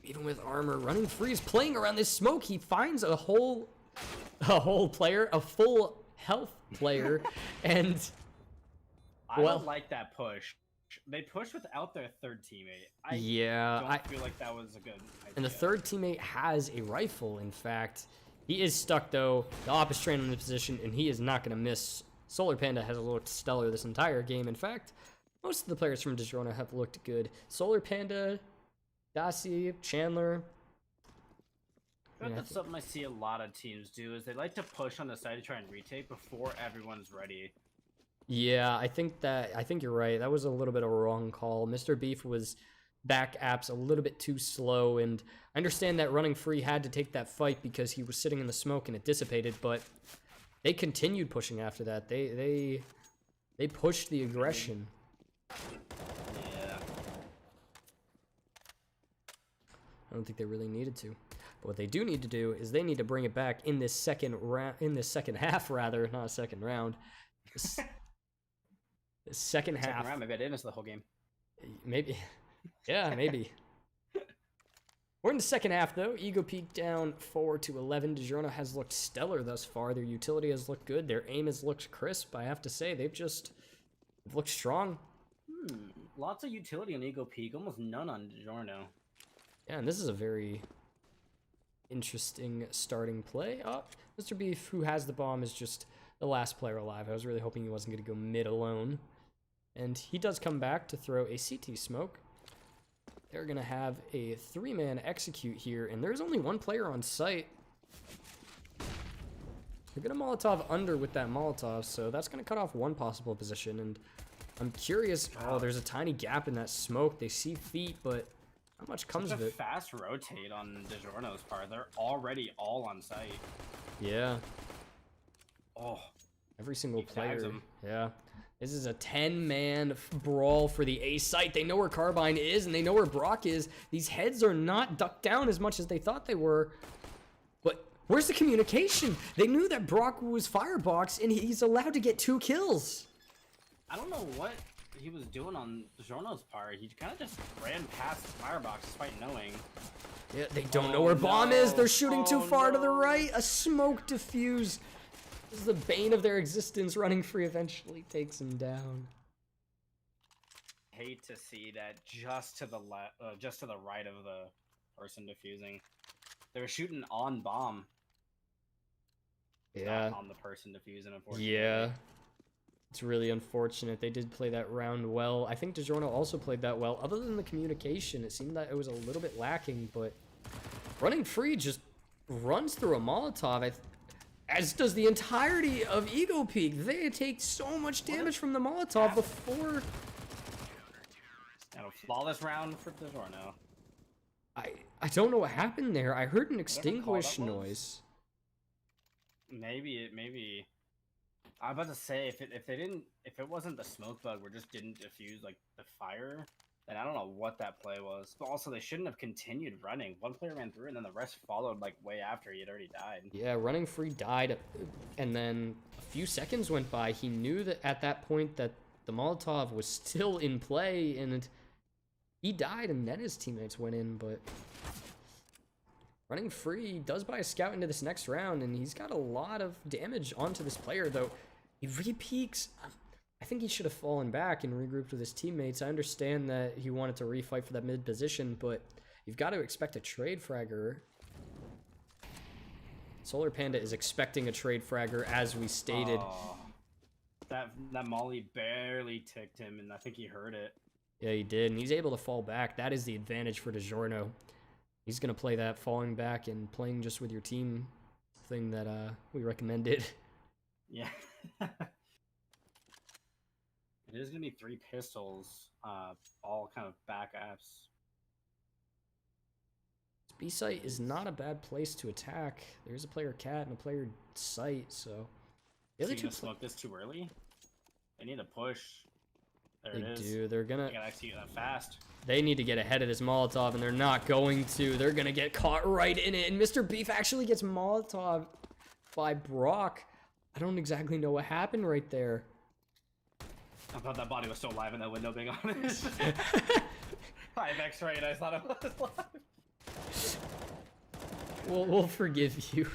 Even with armor. Running free is playing around this smoke. He finds a whole player, a full health player, and... I don't like that push. They pushed without their third teammate. I don't feel like that was a good idea. And the third teammate has a rifle, in fact. He is stuck, though. The op is trained in the position, and he is not going to miss. Solar Panda has looked stellar this entire game. In fact, most of the players from DiGiorno have looked good. Solar Panda, Dasi, Chandler. That's something I see a lot of teams do, is they like to push on the side to try and retake before everyone's ready. Yeah, I think you're right. That was a little bit of a wrong call. Mr. Beef was back apps a little bit too slow, and I understand that running free had to take that fight because he was sitting in the smoke and it dissipated, but they continued pushing after that. They They pushed the aggression. Yeah. I don't think they really needed to. But what they do need to do is they need to bring it back in this second round, in this second half rather, not a second round. This second half. Second round, maybe I didn't miss the whole game. Maybe. Yeah, maybe. We're in the second half, though. EgoPeek down 4-11. DiGiorno has looked stellar thus far. Their utility has looked good. Their aim has looked crisp. I have to say, they've looked strong. Lots of utility on EgoPeek, almost none on DiGiorno. Yeah, and this is a very interesting starting play. Oh, Mr. Beef, who has the bomb, is just the last player alive. I was really hoping he wasn't going to go mid alone. And he does come back to throw a CT smoke. They're going to have a 3-man execute here, and there's only one player on site. They're going to Molotov under with that Molotov, so that's going to cut off one possible position, and I'm curious. Oh, there's a tiny gap in that smoke. They see feet, but not much comes of it. Fast rotate on DiGiorno's part. They're already all on site. Yeah. Oh. Every single player. Yeah. This is a 10-man brawl for the A site. They know where Carbine is, and they know where Brock is. These heads are not ducked down as much as they thought they were. But where's the communication? They knew that Brock was firebox, and he's allowed to get 2 kills. I don't know what he was doing on DiGiorno's part. He kind of just ran past firebox despite knowing. Yeah, they don't know where bomb is. They're shooting too far to the right. A smoke diffuse. This is the bane of their existence. Running free eventually takes him down. Hate to see that just to the right of the person defusing. They were shooting on bomb. Yeah. Not on the person defusing, unfortunately. Yeah. It's really unfortunate. They did play that round well. I think DiGiorno also played that well. Other than the communication, it seemed that it was a little bit lacking, but running free just runs through a Molotov. As does the entirety of EgoPeek. They take so much damage from the Molotov before. And a flawless round for DiGiorno. I don't know what happened there. I heard an extinguish noise. Maybe. I was about to say if it wasn't the smoke bug where just didn't diffuse like the fire, then I don't know what that play was. But also they shouldn't have continued running. One player ran through and then the rest followed like way after he had already died. Yeah, running free died, and then a few seconds went by. He knew that at that point that the Molotov was still in play, and he died, and then his teammates went in. But running free does buy a scout into this next round, and he's got a lot of damage onto this player, though. He re-peaks. I think he should have fallen back and regrouped with his teammates. I understand that he wanted to refight for that mid position, but you've got to expect a trade fragger. Solar Panda is expecting a trade fragger, as we stated. That molly barely ticked him, and I think he heard it. Yeah, he did, and he's able to fall back. That is the advantage for DiGiorno. He's going to play that falling back and playing just with your team thing that we recommended. Yeah. It is going to be 3 pistols, all kind of back apps. B site is not a bad place to attack. There's a player cat and a player site, so the other two smoke this too early. They need to push. There it is. They do. They're gonna. They gotta execute that fast. They need to get ahead of this Molotov, and they're not going to. They're gonna get caught right in it, and Mr. Beef actually gets Molotov by Brock. I don't exactly know what happened right there. I thought that body was still alive in that window, being honest. 5x right, I thought it was alive. We'll forgive you.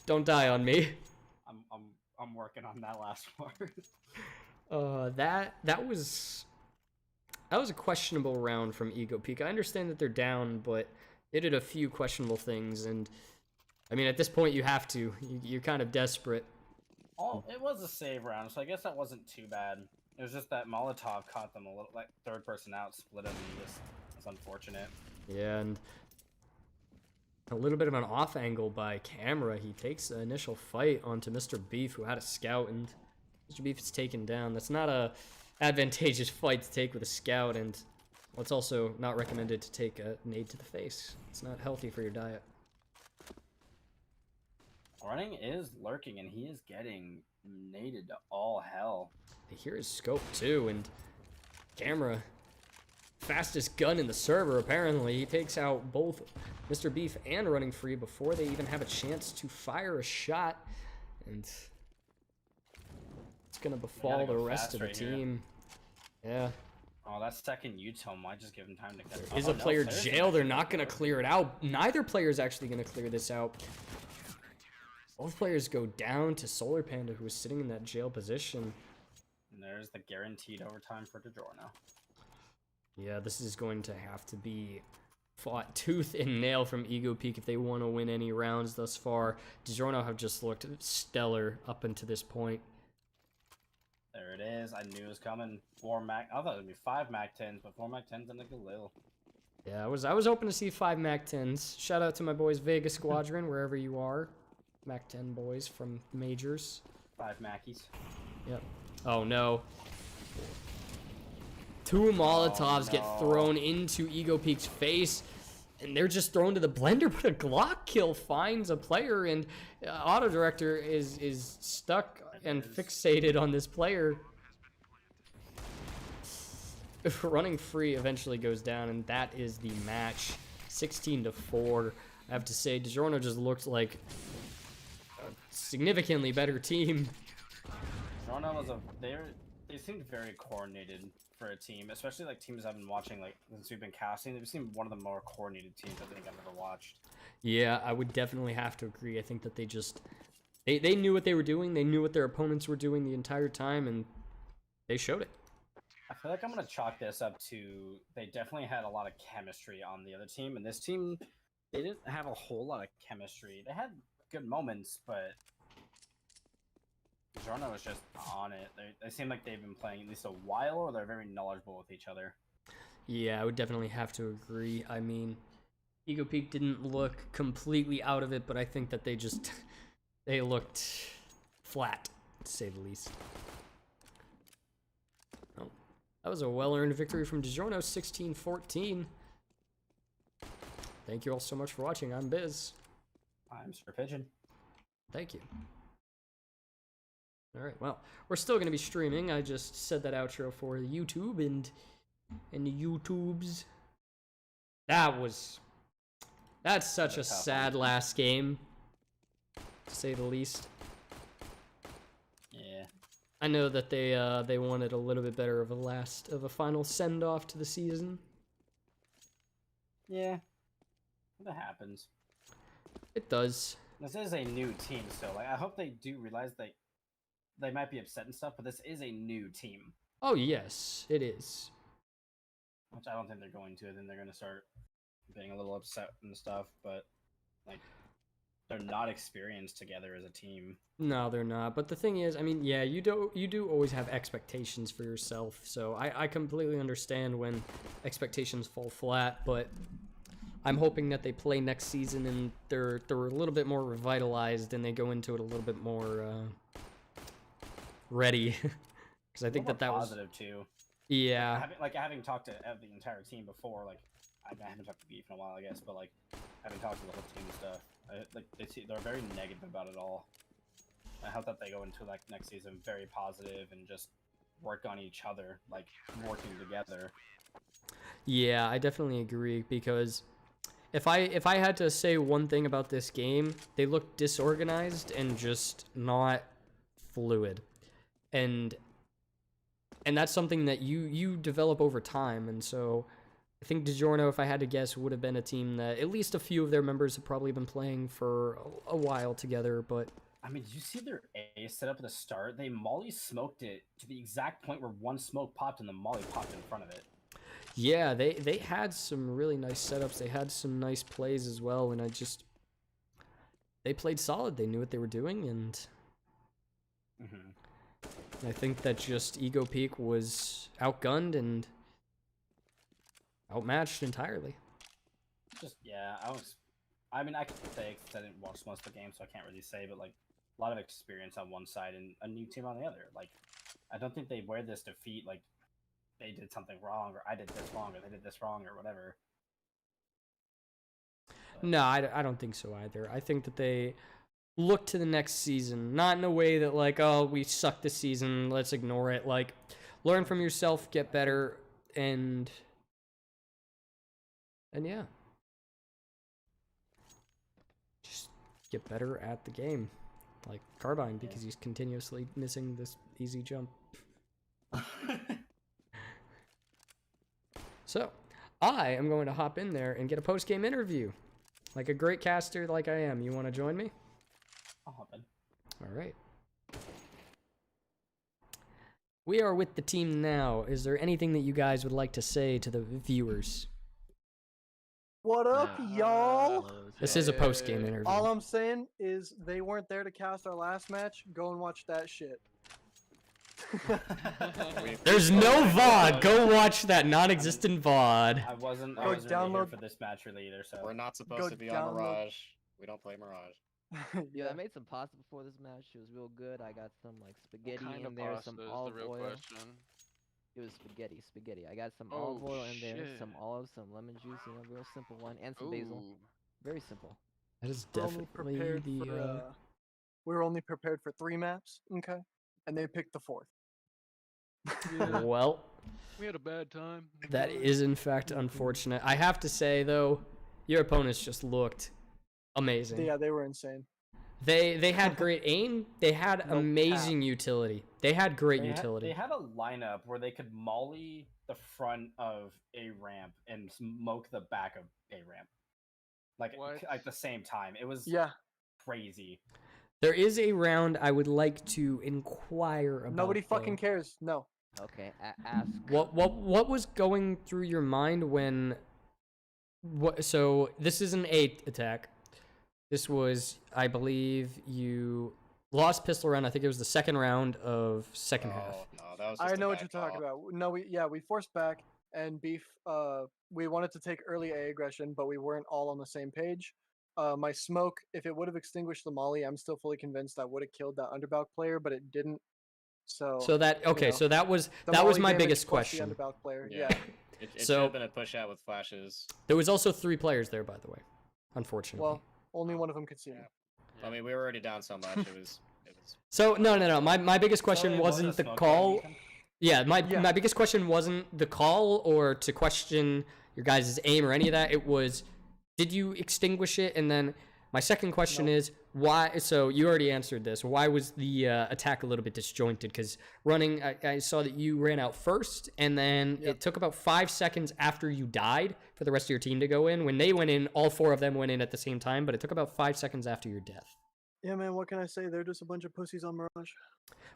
Don't die on me. I'm working on that last part. That was a questionable round from EgoPeek. I understand that they're down, but they did a few questionable things, and I mean, at this point, you have to. You're kind of desperate. Oh, it was a save round, so I guess that wasn't too bad. It was just that Molotov caught them a little, like third person out, split them, and just it's unfortunate. Yeah, and a little bit of an off angle by camera. He takes the initial fight onto Mr. Beef, who had a scout, and Mr. Beef is taken down. That's not a advantageous fight to take with a scout, and well, it's also not recommended to take a nade to the face. It's not healthy for your diet. Running is lurking, and he is getting naded to all hell. Here is scope too, and Camera, fastest gun in the server apparently. He takes out both Mr. Beef and Running Free before they even have a chance to fire a shot, and it's gonna befall the rest of the team. Yeah. Oh, that second Utah might just give him time to catch. There is a player jail. They're not going to clear it out. Neither player is actually going to clear this out. Both players go down to Solar Panda, who is sitting in that jail position. And there's the guaranteed overtime for DiGiorno. Yeah, this is going to have to be fought tooth and nail from EgoPeek if they want to win any rounds thus far. DiGiorno have just looked stellar up until this point. There it is. I knew it was coming. 4 Mac. I thought it would be 5 Mac 10s, but 4 Mac 10s and a Galil. Yeah, I was hoping to see 5 Mac 10s. Shout out to my boys Vegas Squadron, wherever you are. Mac 10 boys from Majors. 5 Mackies. Yep. Oh no. 2 Molotovs get thrown into EgoPeek's face, and they're just thrown to the blender, but a Glock kill finds a player, and Auto Director is stuck and fixated on this player. Running Free eventually goes down, and that is the match. 16-4. I have to say, DiGiorno just looked like a significantly better team. DiGiorno was they seemed very coordinated for a team, especially like teams I've been watching like since we've been casting. They've seemed one of the more coordinated teams I think I've ever watched. Yeah, I would definitely have to agree. I think that they knew what they were doing. They knew what their opponents were doing the entire time, and they showed it. I feel like I'm going to chalk this up to they definitely had a lot of chemistry on the other team, and this team, they didn't have a whole lot of chemistry. They had good moments, but DiGiorno was just on it. They seem like they've been playing at least a while, or they're very knowledgeable with each other. Yeah, I would definitely have to agree. I mean, EgoPeek didn't look completely out of it, but I think that they looked flat, to say the least. Oh, that was a well-earned victory from DiGiorno, 16-14. Thank you all so much for watching. I'm Biz. I'm Sir Pigeon. Thank you. All right, well, we're still going to be streaming. I just said that outro for YouTube and the YouTubes. That's such a sad last game, to say the least. Yeah. I know that they wanted a little bit better of a final send off to the season. Yeah. That happens. It does. This is a new team still. Like I hope they do realize they might be upset and stuff, but this is a new team. Oh yes, it is. Which I don't think they're going to. I think they're going to start being a little upset and stuff, but like they're not experienced together as a team. No, they're not. But the thing is, I mean, yeah, you do always have expectations for yourself. So I completely understand when expectations fall flat, but I'm hoping that they play next season and they're a little bit more revitalized and they go into it a little bit more ready. Because I think that was positive too. Yeah. Having talked to the entire team before, like I haven't talked to Beef in a while, I guess, but like having talked to the whole team and stuff, they're very negative about it all. I hope that they go into like next season very positive and just work on each other, like working together. Yeah, I definitely agree, because if I had to say one thing about this game, they look disorganized and just not fluid. And that's something that you develop over time, and so I think DiGiorno, if I had to guess, would have been a team that at least a few of their members have probably been playing for a while together, but I mean, did you see their A setup at the start? They molly smoked it to the exact point where one smoke popped and the molly popped in front of it. Yeah, they had some really nice setups. They had some nice plays as well, and they played solid. They knew what they were doing, and I think that just EgoPeek was outgunned and outmatched entirely. I mean, I can say, because I didn't watch most of the game, so I can't really say, but like a lot of experience on one side and a new team on the other. Like, I don't think they wear this defeat like they did something wrong, or I did this wrong, or they did this wrong, or whatever. No, I don't think so either. I think that they look to the next season. Not in a way that like, oh, we sucked this season, let's ignore it. Like, learn from yourself, get better, and yeah. Just get better at the game. Like Carbine, because he's continuously missing this easy jump. So, I am going to hop in there and get a post-game interview. Like a great caster like I am. You want to join me? I'll hop in. All right. We are with the team now. Is there anything that you guys would like to say to the viewers? What up, y'all? This is a post-game interview. All I'm saying is they weren't there to cast our last match. Go and watch that shit. There's no VOD. Go watch that non-existent VOD. I wasn't Go really here download- for this match really either, so We're not supposed Go to be on download- Mirage. We don't play Mirage. Yeah, I made some pasta before this match. It was real good. I got some like spaghetti What kind in of there, pasta some is the olive real oil. question? It was spaghetti. I got some Oh, olive oil in there, some shit. olives, some lemon juice, you know, real simple one, and some basil. Ooh. Very simple. That is We're only definitely prepared the... for, we were only prepared for 3 maps, okay? And they picked the 4th. Yeah, Well, we had a bad time. that is in fact unfortunate. I have to say, though, your opponents just looked amazing. Yeah, they were insane. They had great aim. They had No amazing utility. They had great utility. They had a lineup where they could molly the front of a ramp and smoke the back of a ramp, like What? at the same time. It was Yeah, crazy. There is a round I would like to inquire about. nobody fucking though. cares. No. Okay, ask. What was going through your mind when? What? So this is an A attack. This was, I believe, you lost pistol round. I think it was the second round of second half. No, that was just I a know what bad you're talking call. about. No, we forced back and beef. We wanted to take early A aggression, but we weren't all on the same page. My smoke, if it would have extinguished the molly, I'm still fully convinced I would have killed that underbelk player, but it didn't. So So know, so that was the that was molly my damage biggest plus the question. underbelk player, Yeah. yeah. It should So- have been a push out with flashes. There was also 3 players there, by the way. Unfortunately. Well, only one of them could see me. I mean, we were already down so much. It was. So no. My biggest question Only one wasn't of the smoke call. Ethan. Yeah, my Yeah. biggest question wasn't the call or to question your guys' aim or any of that. It was, did you extinguish it? And then my second question No. is why. So you already answered this. Why was the attack a little bit disjointed? Because running, I saw that you ran out first, and then Yep. it took about 5 seconds after you died for the rest of your team to go in. When they went in, all 4 of them went in at the same time, but it took about 5 seconds after your death. Yeah, man, what can I say? They're just a bunch of pussies on Mirage.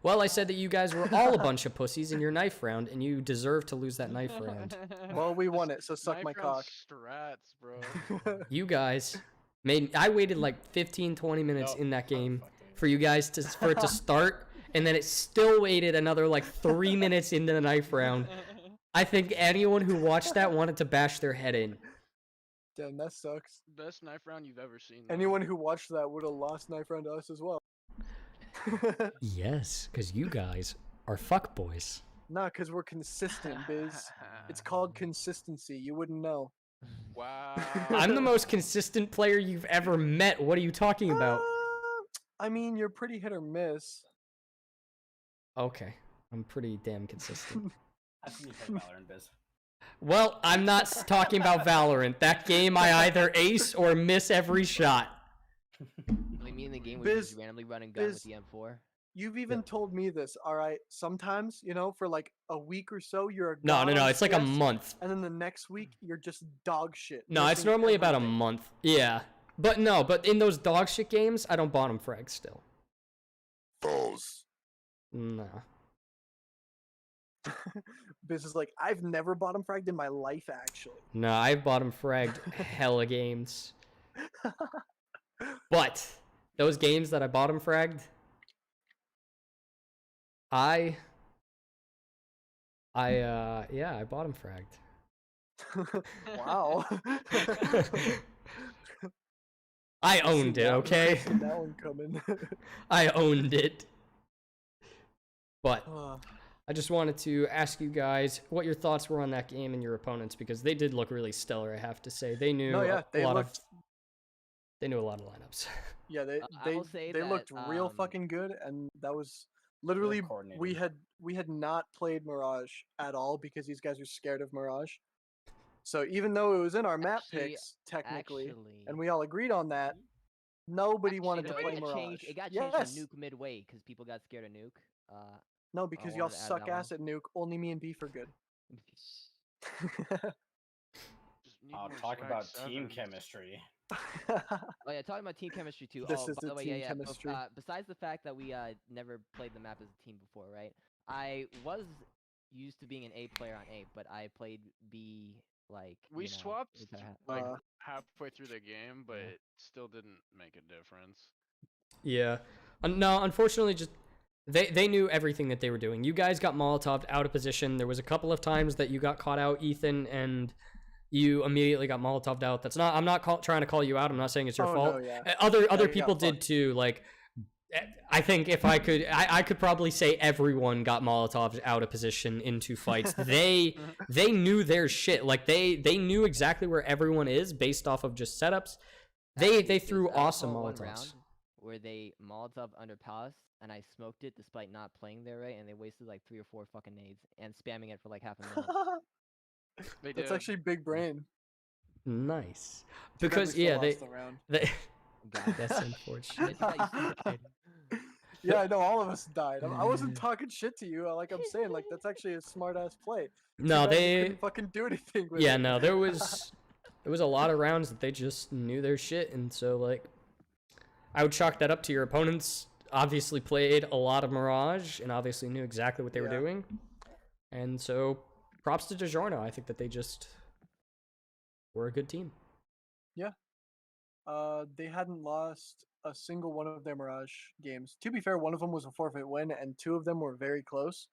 Well, I said that you guys were all a bunch of pussies in your knife round, and you deserve to lose that knife round. Well, we won it, so suck Knife my round cock. Strats, bro. You guys made. I waited like 15, 20 minutes No, in that game fuck it. for you guys for it to start, and then it still waited another like 3 minutes into the knife round. I think anyone who watched that wanted to bash their head in. Damn, that sucks. Best knife round you've ever seen. though. Anyone who watched that would have lost knife round to us as well. Yes, because you guys are fuckboys. Nah, because we're consistent, Biz. It's called consistency. You wouldn't know. Wow. I'm the most consistent player you've ever met. What are you talking about? I mean, you're pretty hit or miss. Okay, I'm pretty damn consistent. I've seen you play Valorant, Biz. Well, I'm not talking about Valorant. That game, I either ace or miss every shot. Like me in the game where you Biz- just randomly running gun with Biz- the M4. You've even told me this, alright? Sometimes, you know, for like a week or so, you're a No, god on it's like a CS, month. And then the next week, you're just dog shit. No, it's missing normally about a everything. month. Yeah. But in those dog shit games, I don't bottom frag still. False. No. Biz is like, I've never bottom fragged in my life, actually. No, I've bottom fragged hella games. But those games that I bottom fragged, I bottom fragged. Wow. I owned it, okay? See that one coming. I owned it. But Uh, I just wanted to ask you guys what your thoughts were on that game and your opponents, because they did look really stellar, I have to say. They knew no, yeah, they a lot looked. of lineups. Yeah, I will say they looked that, real fucking good, and that was literally coordinated. we had not played Mirage at all because these guys are scared of Mirage. So even though it was in our map Actually- picks technically, Actually, and we all agreed on that, nobody wanted no, to it play got Mirage. changed. It got yes. changed to nuke midway because people got scared of nuke. No, because y'all wanted to add suck that ass at nuke. Only me and Beef are good. Just need Oh, more talk swag about team sevens. chemistry. Oh yeah, talking about team chemistry too. This oh, is by the the way, team yeah. chemistry. Besides the fact that we never played the map as a team before, right? I was used to being an A player on A, but I played B like We you know, swapped with that. like Uh, halfway through the game, but Yeah. it still didn't make a difference. Yeah. No, unfortunately, just they knew everything that they were doing. You guys got Molotov'd out of position. There was a couple of times that you got caught out, Ethan, and you immediately got Molotov'd out. That's not. I'm not trying to call you out. I'm not saying it's your Oh, fault. no, yeah. Other you got people did fucked. too. Like, I think if I could, I could probably say everyone got Molotov'd out of position into fights. They knew their shit. Like they knew exactly where everyone is based off of just setups. Actually, They threw there's, awesome one Molotovs. round where they Molotov under palace, and I smoked it despite not playing there right, and they wasted like 3 or 4 fucking nades and spamming it for like half a minute. They That's did. actually big brain. Nice. Too bad we Because still yeah, lost the round. God, that's unfortunate. Yeah, I know all of us died. I wasn't talking shit to you. Like I'm saying, like that's actually a smart ass play. Too No, bad you they couldn't fucking do anything with yeah, it. no, there was a lot of rounds that they just knew their shit, and so like I would chalk that up to your opponents obviously played a lot of Mirage and obviously knew exactly what they were Yeah. doing. And so props to DiGiorno. I think that they just were a good team. They hadn't lost a single one of their Mirage games. To be fair, one of them was a forfeit win, and 2 of them were very close.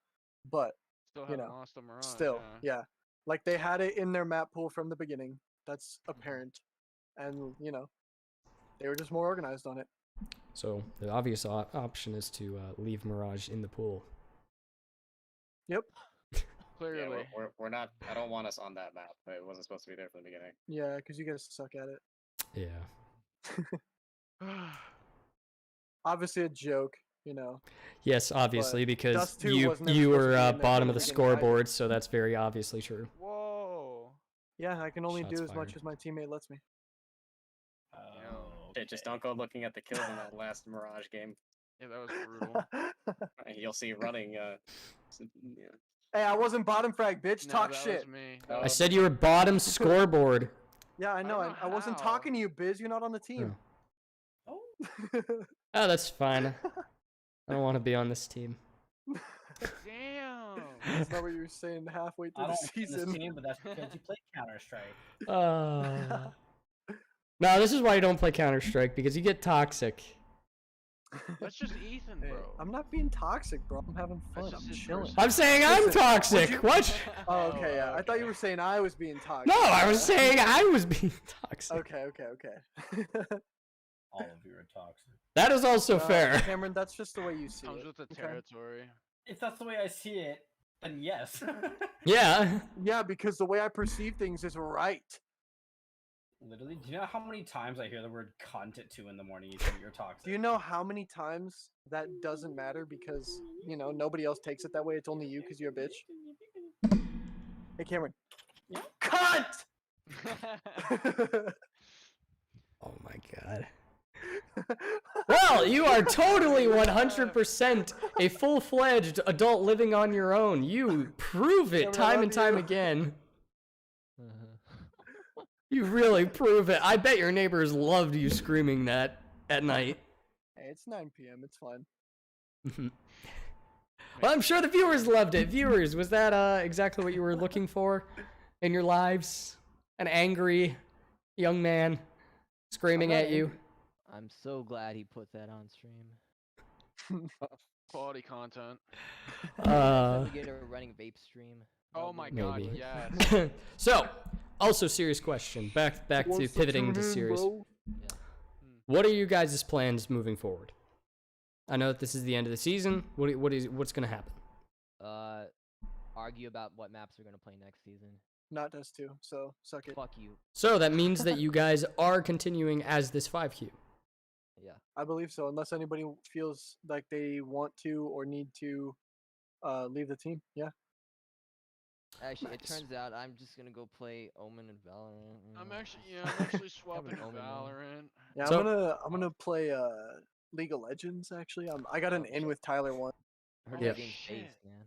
But Still you haven't know, lost a Mirage. still, yeah, like they had it in their map pool from the beginning. That's apparent, and you know, they were just more organized on it. So the obvious option is to leave Mirage in the pool. Yep. Clearly. Yeah, we're not. I don't want us on that map. It wasn't supposed to be there from the beginning. Yeah, because you guys suck at it. Yeah. Obviously a joke, you know. Yes, obviously, because Dust 2 you wasn't ever you supposed to were be in there bottom from of the the beginning either. scoreboard, so that's very obviously true. Whoa. Yeah, I can only Shots do as much fired. as my teammate lets me. Hey, just don't go looking at the kills in that last Mirage game. Yeah, that was brutal. You'll see running. Yeah. Hey, I wasn't bottom frag, bitch. No, Talk that shit. was me. Oh. I said you were bottom scoreboard. Yeah, I know. don't know I wasn't how. talking to you, Biz. You're not on the team. Oh. Oh, that's fine. I don't want to be on this team. Damn. That's not what you were saying halfway through I the don't play this season. team, but that's because you play Counter Strike. No, this is why you don't play Counter-Strike, because you get toxic. That's just Ethan, Hey, bro. I'm not being toxic, bro. I'm having fun. That's just I'm his chilling. personality. I'm saying I'm Listen, toxic. you- What? Oh, okay, yeah. I thought you were saying I was being toxic. No, I was saying I was being toxic. Okay. All of you are toxic. That is also fair. Cameron, that's just the way you see Comes it. with the okay? territory. If that's the way I see it, then yes. Yeah. Yeah, because the way I perceive things is right. Literally, do you know how many times I hear the word cunt at 2 in the morning? You think you're toxic. Do you know how many times that doesn't matter because, you know, nobody else takes it that way? It's only you because you're a bitch. Hey, Cameron. Yeah? Cunt! Oh my god. Well, you are totally 100% a full-fledged adult living on your own. You prove it Cameron, I time love and time you. again. You really prove it. I bet your neighbors loved you screaming that at night. Hey, it's 9 p.m. It's fine. Well, I'm sure the viewers loved it. Viewers, was that exactly what you were looking for in your lives? An angry young man screaming I'm not at you? I'm so glad he put that on stream. Quality content. We get a running vape stream. Oh my god, Maybe. yes. So, also serious question. Back to Wants pivoting to tune in, serious. bro. What are you guys' plans moving forward? I know that this is the end of the season. What's gonna happen? Argue about what maps we're gonna play next season. Not Dust 2, so suck it. Fuck you. So that means that you guys are continuing as this 5Q. Yeah. I believe so, unless anybody feels like they want to or need to leave the team. Yeah. Actually, it Nice. turns out I'm just gonna go play Omen and Valorant. I'm actually swapping to Omen, man. Valorant. Yeah, So- I'm gonna play League of Legends actually. I got an Oh, in shit. with Tyler one. I heard Yeah. that game's based, man.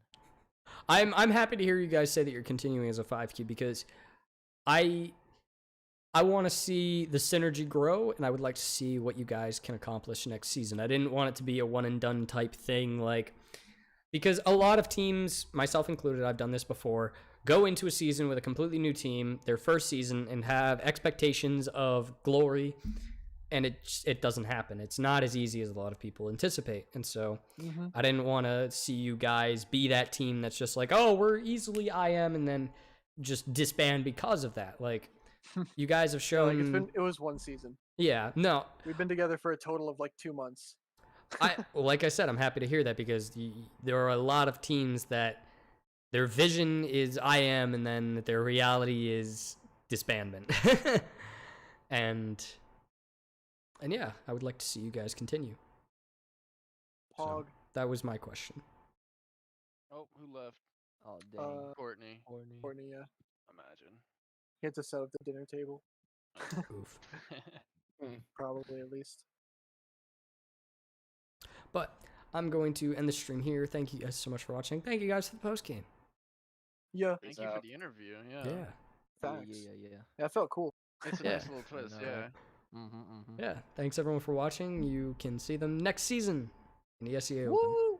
I'm happy to hear you guys say that you're continuing as a 5Q because I want to see the synergy grow, and I would like to see what you guys can accomplish next season. I didn't want it to be a one and done type thing, like, because a lot of teams, myself included, I've done this before, go into a season with a completely new team, their first season, and have expectations of glory, and it doesn't happen. It's not as easy as a lot of people anticipate, and so Mm-hmm. I didn't want to see you guys be that team that's just like, oh, we're easily IM, and then just disband because of that. Like, you guys have shown. It was one season. Yeah, no, We've been together for a total of like 2 months. like I said, I'm happy to hear that because there are a lot of teams that their vision is IM, and then their reality is disbandment. and yeah, I would like to see you guys continue. So, Pog. that was my question. Oh, who left? Oh dang. Courtney. Courtney, yeah. Imagine. He had to set up the dinner table, Oof. probably at least. But I'm going to end the stream here. Thank you guys so much for watching. Thank you guys for the post game. Yeah, Thank Peace you for out. the interview. Yeah. Yeah. facts. Yeah. Yeah, it felt cool. It's a Yeah. nice little twist. know. Yeah. Mm-hmm. Yeah. Thanks everyone for watching. You can see them next season in the ESEA Open. Woo!